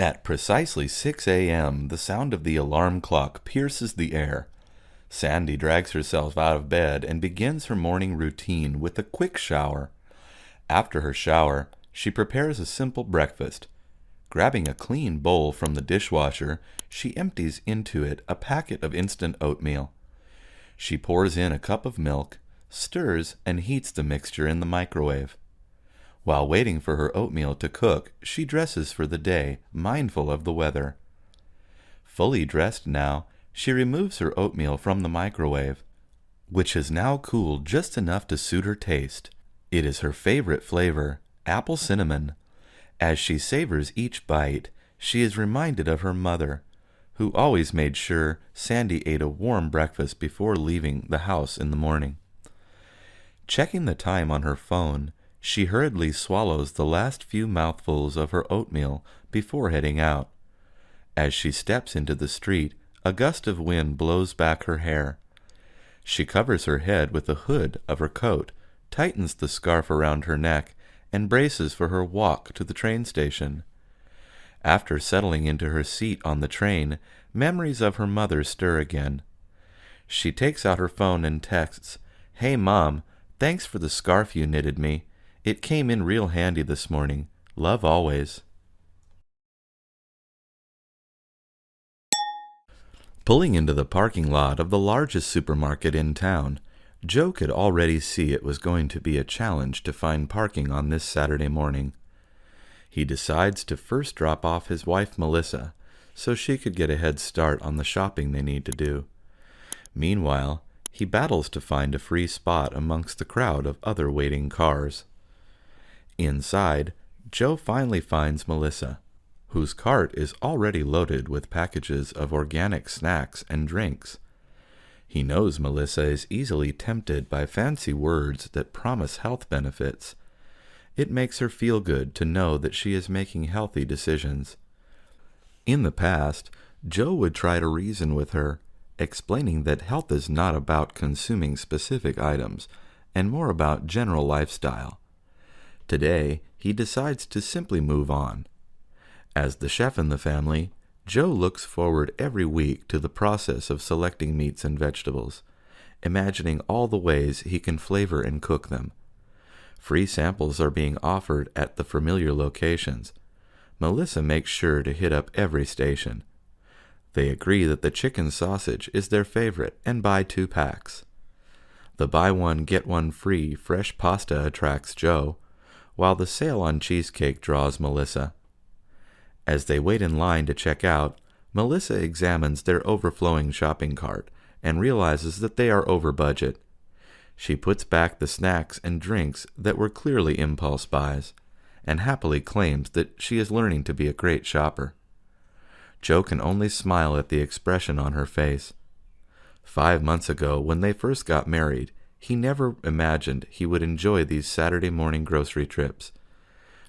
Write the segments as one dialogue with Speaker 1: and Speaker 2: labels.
Speaker 1: At precisely 6 a.m., the sound of the alarm clock pierces the air. Sandy drags herself out of bed and begins her morning routine with a quick shower. After her shower, she prepares a simple breakfast. Grabbing a clean bowl from the dishwasher, she empties into it a packet of instant oatmeal. She pours in a cup of milk, stirs, and heats the mixture in the microwave. While waiting for her oatmeal to cook, she dresses for the day, mindful of the weather. Fully dressed now, she removes her oatmeal from the microwave, which has now cooled just enough to suit her taste. It is her favorite flavor, apple cinnamon. As she savors each bite, she is reminded of her mother, who always made sure Sandy ate a warm breakfast before leaving the house in the morning. Checking the time on her phone, she hurriedly swallows the last few mouthfuls of her oatmeal before heading out. As she steps into the street, a gust of wind blows back her hair. She covers her head with the hood of her coat, tightens the scarf around her neck, and braces for her walk to the train station. After settling into her seat on the train, memories of her mother stir again. She takes out her phone and texts, "Hey Mom, thanks for the scarf you knitted me. It came in real handy this morning. Love always." Pulling into the parking lot of the largest supermarket in town, Joe could already see it was going to be a challenge to find parking on this Saturday morning. He decides to first drop off his wife Melissa, so she could get a head start on the shopping they need to do. Meanwhile, he battles to find a free spot amongst the crowd of other waiting cars. Inside, Joe finally finds Melissa, whose cart is already loaded with packages of organic snacks and drinks. He knows Melissa is easily tempted by fancy words that promise health benefits. It makes her feel good to know that she is making healthy decisions. In the past, Joe would try to reason with her, explaining that health is not about consuming specific items, and more about general lifestyle. Today, he decides to simply move on. As the chef in the family, Joe looks forward every week to the process of selecting meats and vegetables, imagining all the ways he can flavor and cook them. Free samples are being offered at the familiar locations. Melissa makes sure to hit up every station. They agree that the chicken sausage is their favorite and buy 2 packs. The buy one, get one free fresh pasta attracts Joe, while the sale on cheesecake draws Melissa. As they wait in line to check out, Melissa examines their overflowing shopping cart and realizes that they are over budget. She puts back the snacks and drinks that were clearly impulse buys, and happily claims that she is learning to be a great shopper. Joe can only smile at the expression on her face. 5 months ago, when they first got married, he never imagined he would enjoy these Saturday morning grocery trips.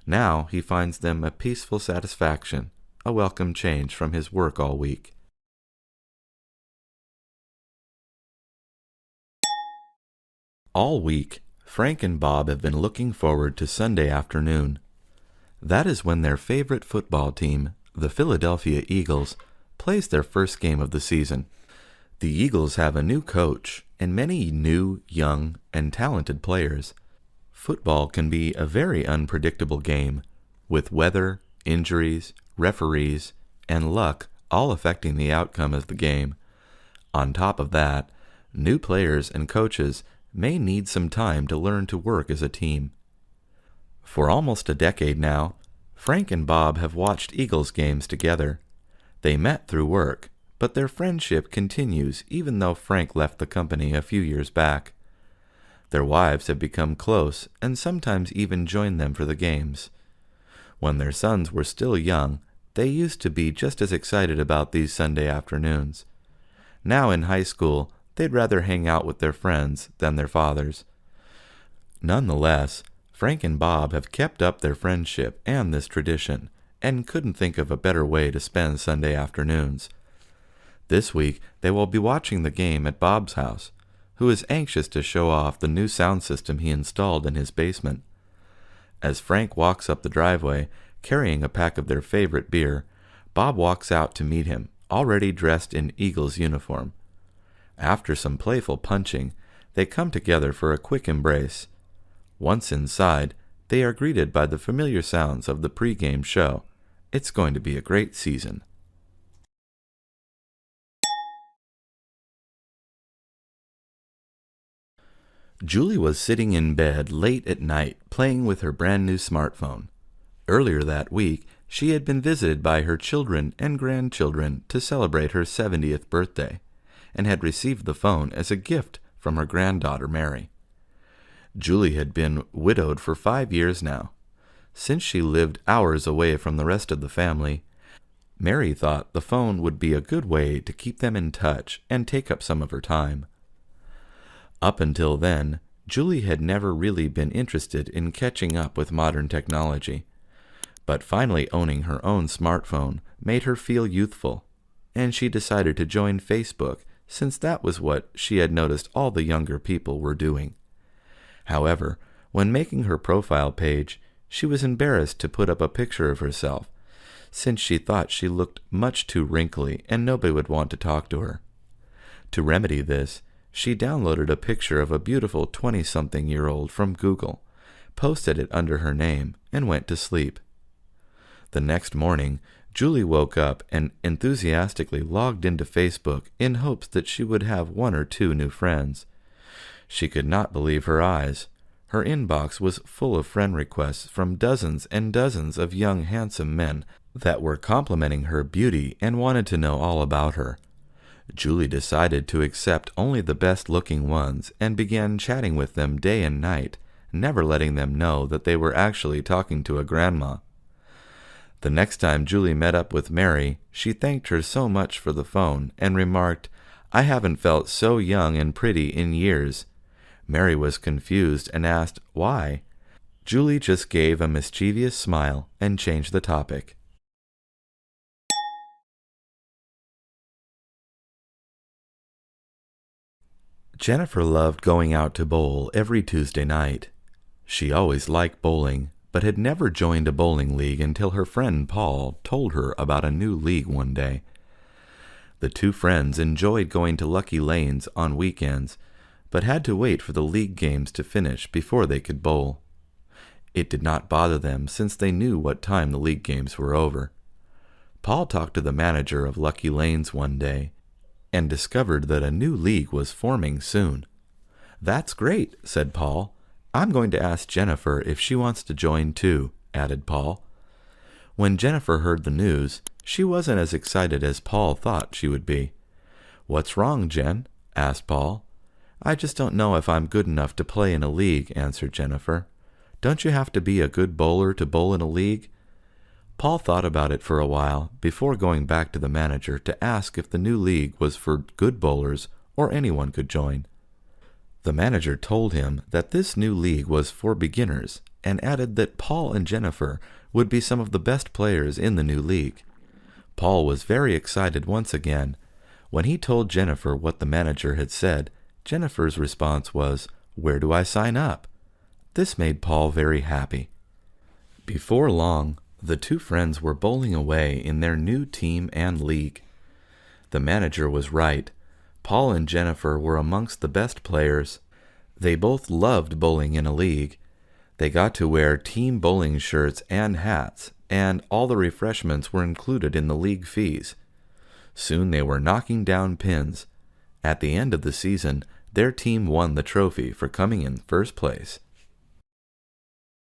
Speaker 1: Now he finds them a peaceful satisfaction, a welcome change from his work all week. All week, Frank and Bob have been looking forward to Sunday afternoon. That is when their favorite football team, the Philadelphia Eagles, plays their first game of the season. The Eagles have a new coach and many new, young, and talented players. Football can be a very unpredictable game, with weather, injuries, referees, and luck all affecting the outcome of the game. On top of that, new players and coaches may need some time to learn to work as a team. For almost a decade now, Frank and Bob have watched Eagles games together. They met through work, but their friendship continues even though Frank left the company a few years back. Their wives have become close and sometimes even join them for the games. When their sons were still young, they used to be just as excited about these Sunday afternoons. Now in high school, they'd rather hang out with their friends than their fathers. Nonetheless, Frank and Bob have kept up their friendship and this tradition, and couldn't think of a better way to spend Sunday afternoons. This week, they will be watching the game at Bob's house, who is anxious to show off the new sound system he installed in his basement. As Frank walks up the driveway, carrying a pack of their favorite beer, Bob walks out to meet him, already dressed in Eagles uniform. After some playful punching, they come together for a quick embrace. Once inside, they are greeted by the familiar sounds of the pre-game show. It's going to be a great season. Julie was sitting in bed late at night playing with her brand new smartphone. Earlier that week, she had been visited by her children and grandchildren to celebrate her 70th birthday, and had received the phone as a gift from her granddaughter Mary. Julie had been widowed for 5 years now. Since she lived hours away from the rest of the family, Mary thought the phone would be a good way to keep them in touch and take up some of her time. Up until then, Julie had never really been interested in catching up with modern technology, but finally owning her own smartphone made her feel youthful, and she decided to join Facebook since that was what she had noticed all the younger people were doing. However, when making her profile page, she was embarrassed to put up a picture of herself, since she thought she looked much too wrinkly and nobody would want to talk to her. To remedy this, she downloaded a picture of a beautiful 20-something-year-old from Google, posted it under her name, and went to sleep. The next morning, Julie woke up and enthusiastically logged into Facebook in hopes that she would have 1 or 2 new friends. She could not believe her eyes. Her inbox was full of friend requests from dozens and dozens of young, handsome men that were complimenting her beauty and wanted to know all about her. Julie decided to accept only the best-looking ones and began chatting with them day and night, never letting them know that they were actually talking to a grandma. The next time Julie met up with Mary, she thanked her so much for the phone and remarked, "I haven't felt so young and pretty in years." Mary was confused and asked, "Why?" Julie just gave a mischievous smile and changed the topic. Jennifer loved going out to bowl every Tuesday night. She always liked bowling, but had never joined a bowling league until her friend Paul told her about a new league one day. The two friends enjoyed going to Lucky Lanes on weekends, but had to wait for the league games to finish before they could bowl. It did not bother them since they knew what time the league games were over. Paul talked to the manager of Lucky Lanes one day and discovered that a new league was forming soon. "That's great," said Paul. "I'm going to ask Jennifer if she wants to join too," added Paul. When Jennifer heard the news, she wasn't as excited as Paul thought she would be. "What's wrong, Jen?" asked Paul. "I just don't know if I'm good enough to play in a league," answered Jennifer. "Don't you have to be a good bowler to bowl in a league?" Paul thought about it for a while before going back to the manager to ask if the new league was for good bowlers or anyone could join. The manager told him that this new league was for beginners and added that Paul and Jennifer would be some of the best players in the new league. Paul was very excited once again. When he told Jennifer what the manager had said, Jennifer's response was, "Where do I sign up?" This made Paul very happy. Before long, the two friends were bowling away in their new team and league. The manager was right. Paul and Jennifer were amongst the best players. They both loved bowling in a league. They got to wear team bowling shirts and hats, and all the refreshments were included in the league fees. Soon they were knocking down pins. At the end of the season, their team won the trophy for coming in first place.